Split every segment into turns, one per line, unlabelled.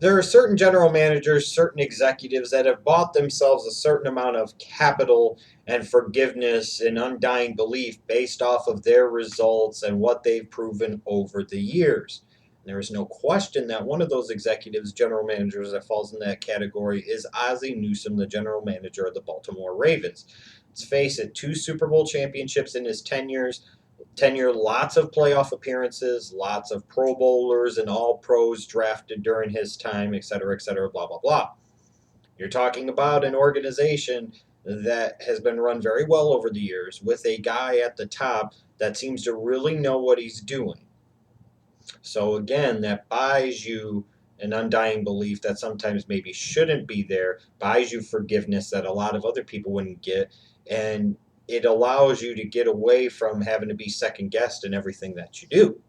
There are certain general managers, certain executives that have bought themselves a certain amount of capital and forgiveness and undying belief based off of their results and what they've proven over the years. There is no question that one of those executives, general managers that falls in that category is Ozzie Newsome, the general manager of the Baltimore Ravens. Let's face it, 2 Super Bowl championships in his tenure, lots of playoff appearances, lots of Pro Bowlers and All Pros drafted during his time, et cetera, blah, blah, blah. You're talking about an organization that has been run very well over the years with a guy at the top that seems to really know what he's doing. So, again, that buys you an undying belief that sometimes maybe shouldn't be there, buys you forgiveness that a lot of other people wouldn't get, and it allows you to get away from having to be second guessed in everything that you do.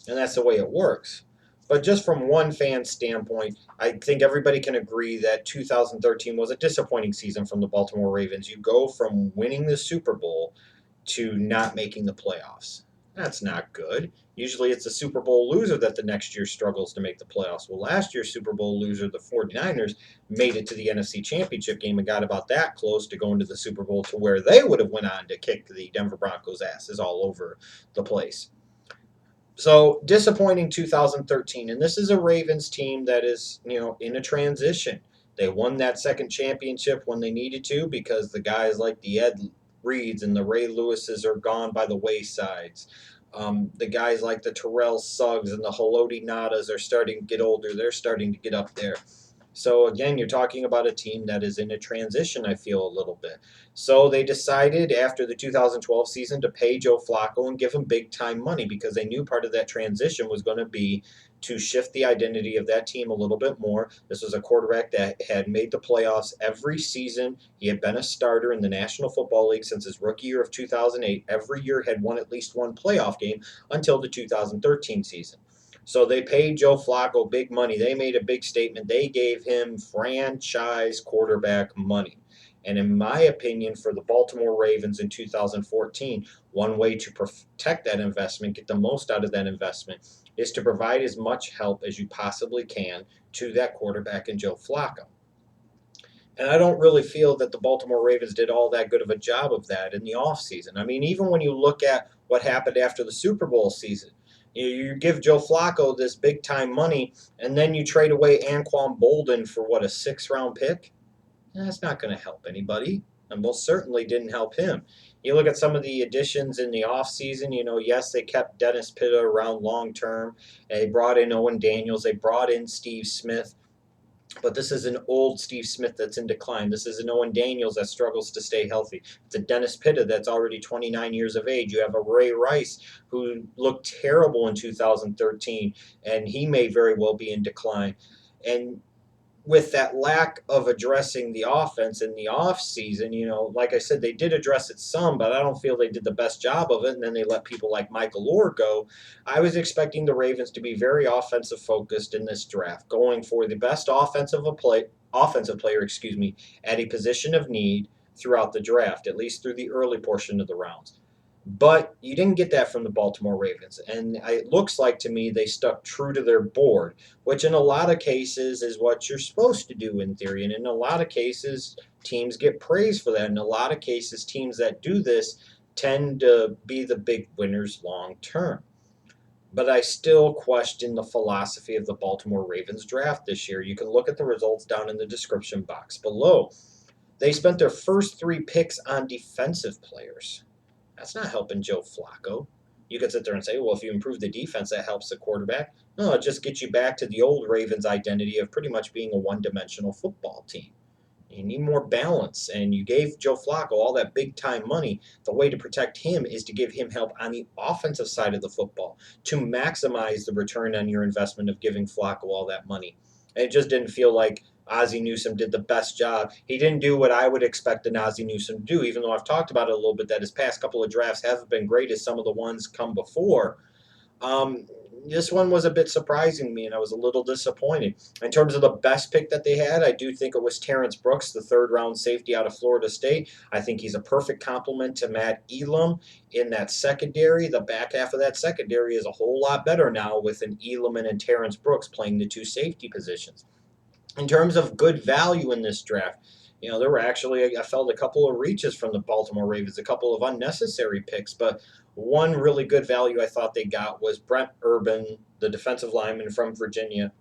And that's the way it works. But just from one fan standpoint, I think everybody can agree that 2013 was a disappointing season from the Baltimore Ravens. You go from winning the Super Bowl to not making the playoffs. That's not good. Usually it's the Super Bowl loser that the next year struggles to make the playoffs. Well, last year's Super Bowl loser, the 49ers, made it to the NFC Championship game and got about that close to going to the Super Bowl, to where they would have went on to kick the Denver Broncos' asses all over the place. So, disappointing 2013, and this is a Ravens team that is, in a transition. They won that second championship when they needed to, because the guys like the Ed Reeds and the Ray Lewises are gone by the waysides. The guys like the Terrell Suggs and the Haloti Nadas are starting to get older. They're starting to get up there. So again, you're talking about a team that is in a transition, I feel, a little bit. So they decided after the 2012 season to pay Joe Flacco and give him big time money, because they knew part of that transition was going to be to shift the identity of that team a little bit more. This was a quarterback that had made the playoffs every season. He had been a starter in the National Football League since his rookie year of 2008. Every year had won at least one playoff game until the 2013 season. So they paid Joe Flacco big money. They made a big statement. They gave him franchise quarterback money. And in my opinion, for the Baltimore Ravens in 2014, one way to protect that investment, get the most out of that investment, is to provide as much help as you possibly can to that quarterback in Joe Flacco. And I don't really feel that the Baltimore Ravens did all that good of a job of that in the offseason. I mean, even when you look at what happened after the Super Bowl season, you give Joe Flacco this big time money, and then you trade away Anquan Bolden for what, a 6th-round pick? That's not going to help anybody, and most certainly didn't help him. You look at some of the additions in the offseason, yes, they kept Dennis Pitta around long term. They brought in Owen Daniels. They brought in Steve Smith. But this is an old Steve Smith that's in decline. This is an Owen Daniels that struggles to stay healthy. It's a Dennis Pitta that's already 29 years of age. You have a Ray Rice who looked terrible in 2013, and he may very well be in decline. And with that lack of addressing the offense in the offseason, like I said, they did address it some, but I don't feel they did the best job of it. And then they let people like Michael Orr go. I was expecting the Ravens to be very offensive focused in this draft, going for the best offensive player, at a position of need throughout the draft, at least through the early portion of the rounds. But you didn't get that from the Baltimore Ravens. And it looks like to me they stuck true to their board, which in a lot of cases is what you're supposed to do in theory. And in a lot of cases, teams get praised for that. In a lot of cases, teams that do this tend to be the big winners long term. But I still question the philosophy of the Baltimore Ravens draft this year. You can look at the results down in the description box below. They spent their first 3 picks on defensive players. That's not helping Joe Flacco. You could sit there and say, well, if you improve the defense, that helps the quarterback. No, it just gets you back to the old Ravens identity of pretty much being a one-dimensional football team. You need more balance, and you gave Joe Flacco all that big-time money. The way to protect him is to give him help on the offensive side of the football to maximize the return on your investment of giving Flacco all that money. And it just didn't feel like Ozzie Newsome did the best job. He didn't do what I would expect an Ozzie Newsome to do, even though I've talked about it a little bit, that his past couple of drafts haven't been great as some of the ones come before. this one was a bit surprising to me, and I was a little disappointed. In terms of the best pick that they had, I do think it was Terrence Brooks, the third-round safety out of Florida State. I think he's a perfect complement to Matt Elam in that secondary. The back half of that secondary is a whole lot better now with an Elam and Terrence Brooks playing the two safety positions. In terms of good value in this draft, there were actually, I felt a couple of reaches from the Baltimore Ravens, a couple of unnecessary picks, but one really good value I thought they got was Brent Urban, the defensive lineman from Virginia,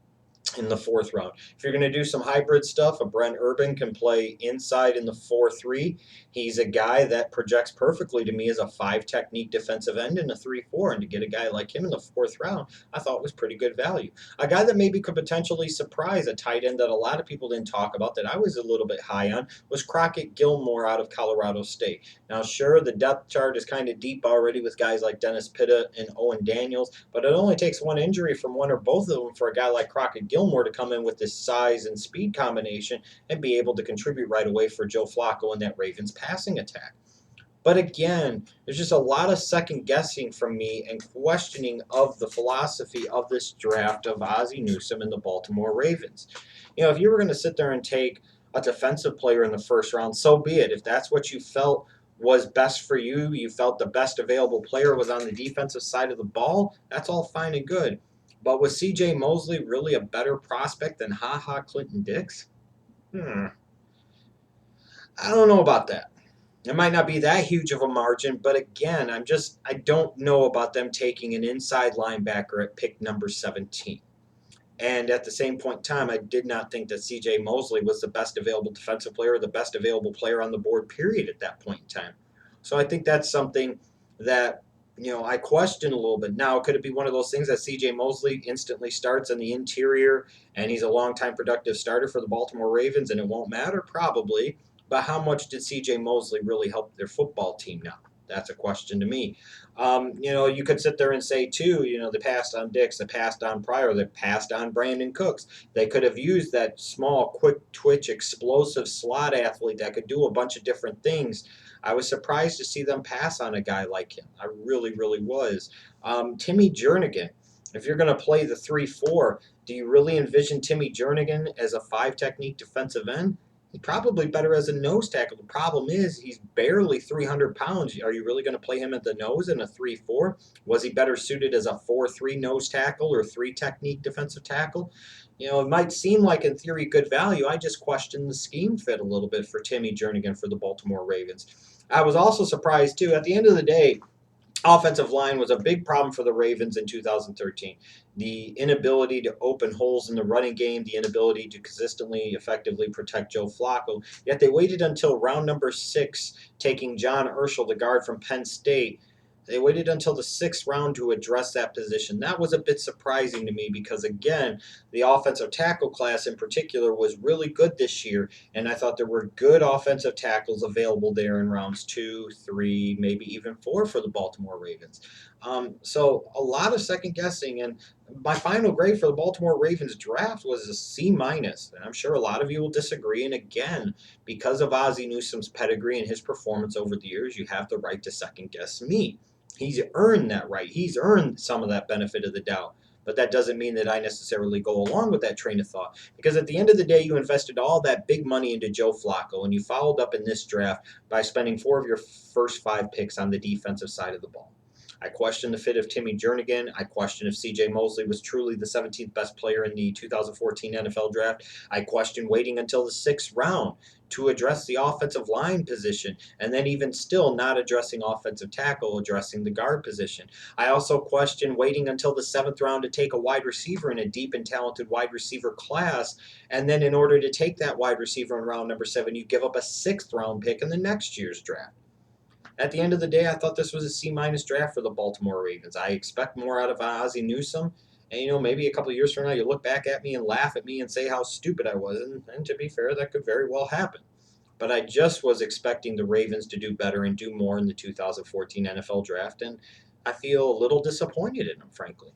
in the fourth round. If you're going to do some hybrid stuff, a Brent Urban can play inside in the 4-3. He's a guy that projects perfectly to me as a 5 technique defensive end in a 3-4. And to get a guy like him in the fourth round, I thought was pretty good value. A guy that maybe could potentially surprise, a tight end that a lot of people didn't talk about that I was a little bit high on, was Crockett Gilmore out of Colorado State. Now, sure, the depth chart is kind of deep already with guys like Dennis Pitta and Owen Daniels, but it only takes one injury from one or both of them for a guy like Crockett Gilmore to come in with this size and speed combination and be able to contribute right away for Joe Flacco in that Ravens passing attack. But again, there's just a lot of second guessing from me and questioning of the philosophy of this draft of Ozzie Newsome and the Baltimore Ravens. If you were going to sit there and take a defensive player in the first round, so be it. If that's what you felt was best for you, you felt the best available player was on the defensive side of the ball, that's all fine and good. But was C.J. Mosley really a better prospect than Clinton Dix? I don't know about that. It might not be that huge of a margin, but again, I don't know about them taking an inside linebacker at pick number 17. And at the same point in time, I did not think that C.J. Mosley was the best available defensive player or the best available player on the board, period, at that point in time. So I think that's something that I question a little bit. Now, could it be one of those things that C.J. Mosley instantly starts in the interior and he's a long-time productive starter for the Baltimore Ravens and it won't matter? Probably. But how much did C.J. Mosley really help their football team now? That's a question to me. You could sit there and say, too, they passed on Dix, they passed on Pryor, they passed on Brandon Cooks. They could have used that small, quick twitch, explosive slot athlete that could do a bunch of different things. I was surprised to see them pass on a guy like him. I really, really was. Timmy Jernigan, if you're going to play the 3-4, do you really envision Timmy Jernigan as a 5 technique defensive end? He's probably better as a nose tackle. The problem is he's barely 300 pounds. Are you really going to play him at the nose in a 3-4? Was he better suited as a 4-3 nose tackle or 3 technique defensive tackle? It might seem like in theory good value. I just question the scheme fit a little bit for Timmy Jernigan for the Baltimore Ravens. I was also surprised, too. At the end of the day, offensive line was a big problem for the Ravens in 2013. The inability to open holes in the running game, the inability to consistently, effectively protect Joe Flacco. Yet they waited until round number 6, taking John Urschel, the guard from Penn State. They waited until the 6th round to address that position. That was a bit surprising to me because, again, the offensive tackle class in particular was really good this year, and I thought there were good offensive tackles available there in rounds 2, 3, maybe even 4 for the Baltimore Ravens. So a lot of second guessing, and my final grade for the Baltimore Ravens draft was a C-. And I'm sure a lot of you will disagree, and again, because of Ozzie Newsome's pedigree and his performance over the years, you have the right to second guess me. He's earned that right. He's earned some of that benefit of the doubt. But that doesn't mean that I necessarily go along with that train of thought. Because at the end of the day, you invested all that big money into Joe Flacco, and you followed up in this draft by spending 4 of your first 5 picks on the defensive side of the ball. I question the fit of Timmy Jernigan. I question if C.J. Mosley was truly the 17th best player in the 2014 NFL draft. I question waiting until the 6th round to address the offensive line position, and then even still not addressing offensive tackle, addressing the guard position. I also question waiting until the 7th round to take a wide receiver in a deep and talented wide receiver class, and then in order to take that wide receiver in round number 7, you give up a 6th round pick in the next year's draft. At the end of the day, I thought this was a C- draft for the Baltimore Ravens. I expect more out of Ozzie Newsome. And, maybe a couple of years from now, you look back at me and laugh at me and say how stupid I was. And to be fair, that could very well happen. But I just was expecting the Ravens to do better and do more in the 2014 NFL draft. And I feel a little disappointed in them, frankly.